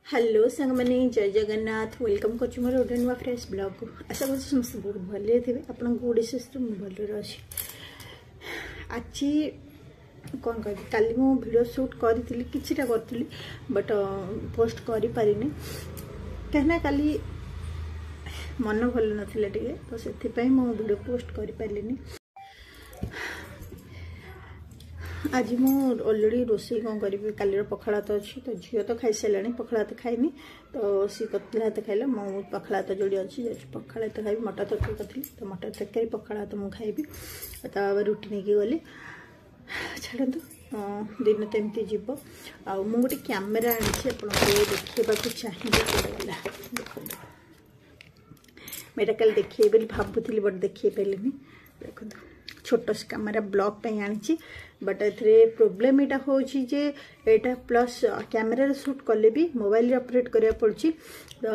Hello सांग मैंने जय जगन्नाथ वेलकम कर मोर गोटे नुआ फ्रेश ब्लॉग को आशा कर समस्त बहुत भले थे आपन ओडिशा भलरे अच्छी आज कौन कह काली मु वीडियो शूट करी किछिटा करी बट पोस्ट करी पारिनी कहना काली मन भल नथिले टिके तो से मु वीडियो पोस्ट करी पारिनी। आज मु ऑलरेडी रोषे कौन करी काली पखाड़ा तो अच्छी तो झील तो खाई सारे पखाड़ा तो खाइनी तो सी कतला हाथ खाइला मु पखाड़ा तो जोड़ी अच्छी पखाड़ा तो खाई मटर तरकारी करी तो मटर तरकारी पखाड़ा तो मुझे खाइबी रुटी नहीं गली छाड़ू दिन तो एमती जीव आ मु गोटे कैमेरा आनी देखा चाहिए देखो मेरा कल देखिए बोली भावुली बट देखिए पारे देखो छोट कैमेरा ब्लॉग पे आनी बट ए प्रोब्लेम यहाँ हूँ जे एटा प्लस कैमेरा शूट कले भी मोबाइल ऑपरेट करा पड़ी तो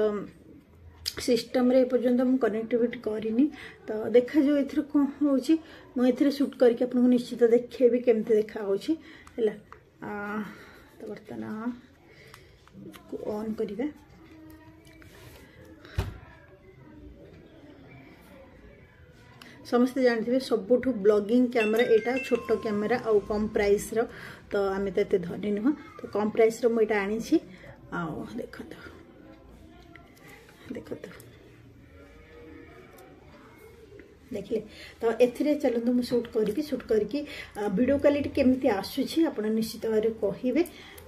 सिस्टम रे पर्यंत मु कनेक्टिविटी करनी तो देखा जो एथर कौन होची मुझे शूट करके आपको निश्चित देखेबी केमती देखा होची हैला तो बर्तमान ऑन करिवे समस्ते जानते सबुठ ब्लॉगिंग कैमेरा यहाँ छोट कैमेरा आउ कम प्राइस रो तो आम तो ये धनी नुह तो कम प्राइस रो मुझे आनी देख देखिए तो एथिरे चलते मुझे शूट करके वीडियो क्वालिटी केमती आसूची आप निश्चित भाव कहे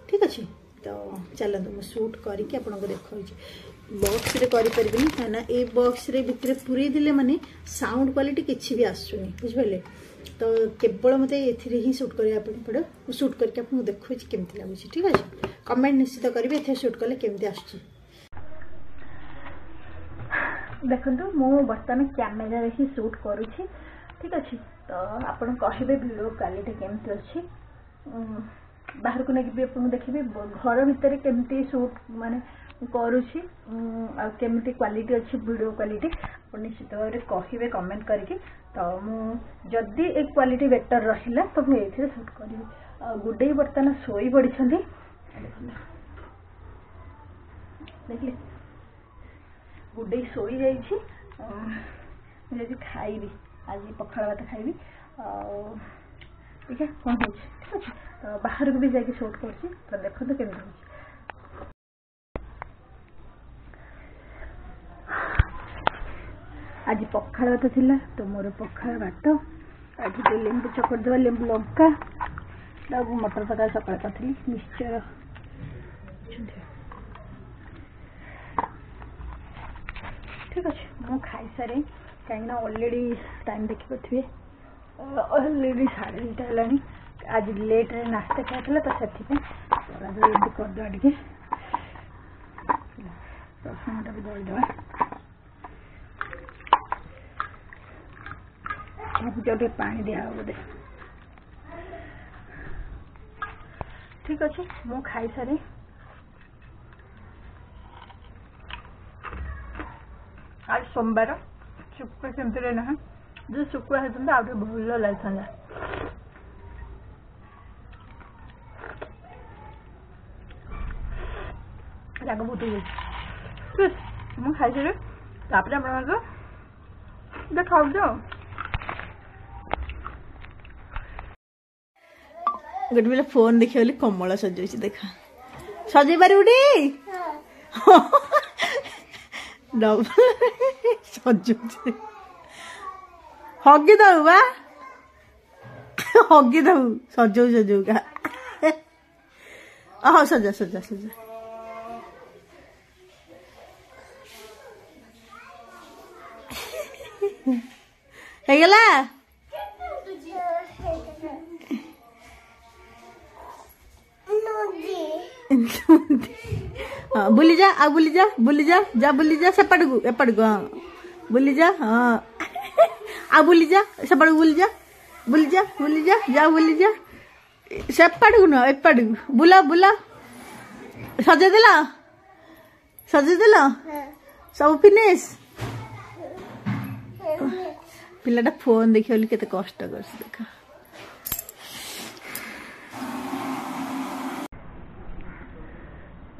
ठीक अच्छे तो चलते मुझे शूट करके आपको देखा बॉक्स रे करि परबिनी काना ए बॉक्स रे भितर पूरी दिले माने साउंड क्वालिटी किछि भी आसुनी बुझबले तो केवल मते एथिरे ही शूट करिया पड़ो शूट करके आपको देखो केमती लागुछि ठीक अछि कमेंट निश्चित करिवे एथे शूट करले केमती आसुछि देखंतु मो बर्तमान कैमेरा रे ही शूट करूछि ठीक अछि तो आपण कहिबे वीडियो क्वालिटी केमती अछि बाहर को नहीं आपको देखिए घर भितर केमती शूट माने करुछि केमती क्वालिटी अच्छी वीडियो क्वालिटी निश्चित भाव कहे कमेंट करके तो जदि एक क्वालिटी बेटर रहिला तो मुझे शूट करी गुडे बर्तमान शोई पड़ी देखिए गुडे शोई जाइए मुझे खाइबी आज पखाड़ भात खाइबी ठीक है कौन हो ठीक अच्छे तो बाहर को भी जाके शूट कर तो देखो तो केमती हो आज पखाड़ भात थिला तो मोर पखाड़ भात आज लेंबू चकड़ लेंबू लंका मटर तरकारी सकाल करी निश्चय ठीक अच्छे मु खाई सारे कहीं ऑलरेडी टाइम देखी पारे ऑलरेडी 2:30 है आज लेट रे नाश्ता खाई तो से करदे टे रसुण टा भी दलदे जो पानी दिया बोधे ठीक अच्छे मु खाई सारे आज सोमवार शुक्र सेमती ना जो शुक्र होता आगे भल लगे राग बहुत मुझे खाई सारे देखा गोटे बेले फोन देखिए बोली कमल सजाऊँ देखा सजई पार डबल सजाऊ हगी दऊ बा हगी दऊ सजाऊ सजाऊ का हाँ सजा सजा सजा हैगला हाँ बुली जा आ बुली जा बुली जा सेपट को एपट को हाँ बुली जा हाँ आ बुली जा सेपट को बुली जा जा बुली जा सेपट को ना एपट को बुला बुला सजे देला सब फिनिश पिलाटा फोन देखिए बोली केते कष्ट कर देखा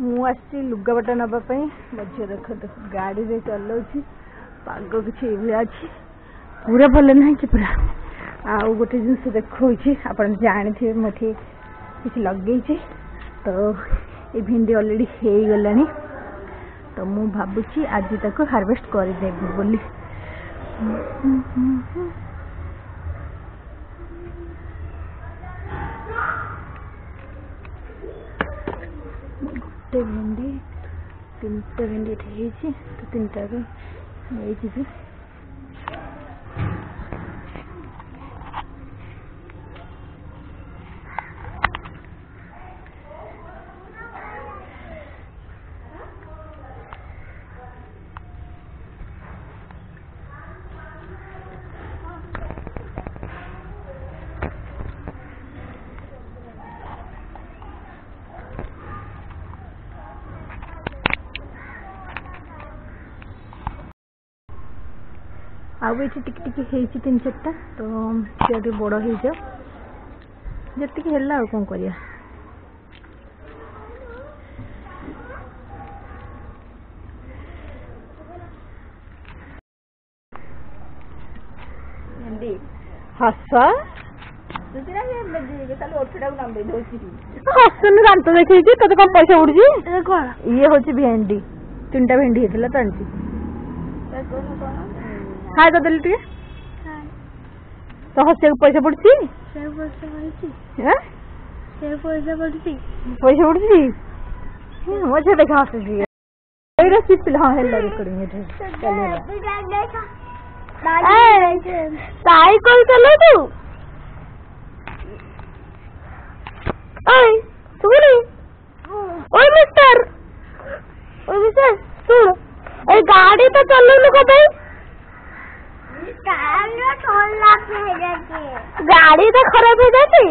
मुझे लुगापटा नापी मझे देख गाड़ी रे चलाऊ पाग किसी अच्छी पूरा भल ना कि पूरा आउ गोटे जिनस देखा आप जानी थे मुझे किसी लगे तो ये भिंडी अलरेडी हो गला तो मु भावुची आज तक हार्वेस्ट करदेवी बोली गोटे भेंडी 3टा भेंडी तो 3टा नहीं आउ ये टिक 3-4टा तो सी बड़ हो जाओ जी है कौन कर हस हसन दात देखी तो कम पैसा उड़ी ये हूँ भेंडी 3टा भेंडी होता तो आनी हाय करदेली टे तो हसिया पैसा पड़ी पैसा पड़ी मजा देखा हसी हाँ है रिकॉर्डिंग साइकिल चला तू मिस्टर सुन गाड़ी तो चलो कब गाड़ी तो खराब हो जाती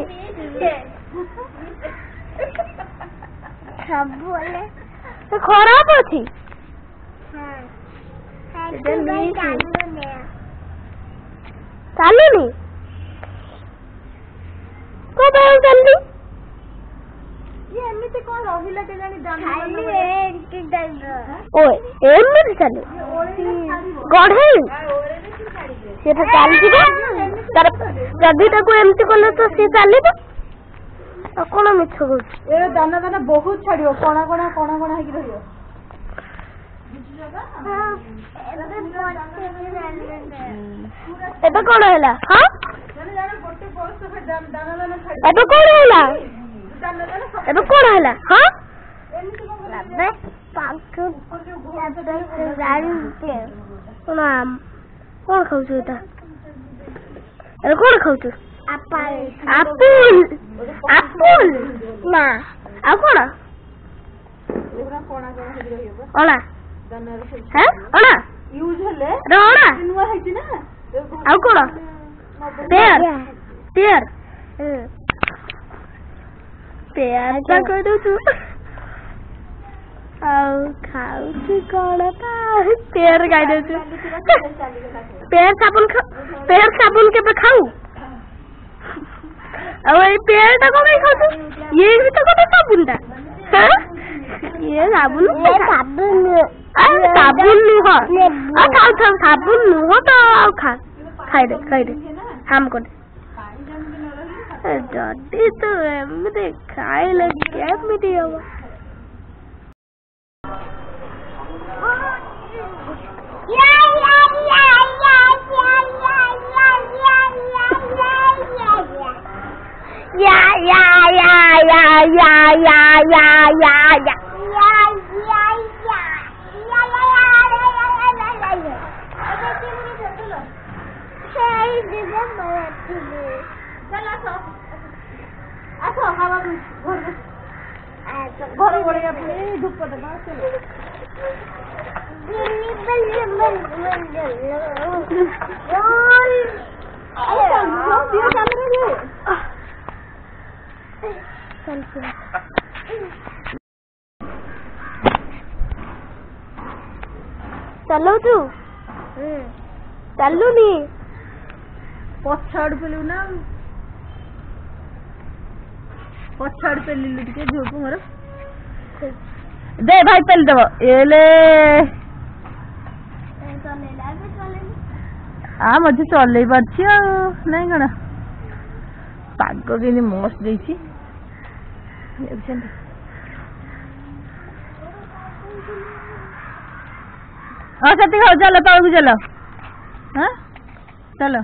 तो खराब अच्छी चलुनी कब जल्दी एमती कौन रहा के जानी एमती चले गढ़े सी तो चलती जदि एमती कले तो सी चल कौन मिछ दाना दाना बहुत छाड़ कणा कणा कणा कणा हो एबे कौन है हाँ एबे कौन है एबे कौन है हाँ कौन खाऊ कौन खाऊ आपुल आपुल ना आ कौन अला हैं अला यूज हले रहा नुआ है ना आ कौन पेयर पेयर पेयर का कर दो तू आउ खाऊ कौन पेयर गाय दे तू पेयर साबुन के पे खाऊ अब ये पेड़ टा को खाऊ ये भी तो कोता साबुन टा हां ये साबुन साबुन नुह आ खाऊ साबुन नुह तो खा खाई दे हम को जल्दी तो एमते खाई लगे केमिति हो चलो तू चलू नी पछाड़ पे ना पछाड़ पे लीलु टिके झोक मोर दे भाई पेल देव एले आ मझे चल पार्ची नहीं कण पाग के मस्त देती हाँ से चलो तौक चलो हाँ चलो।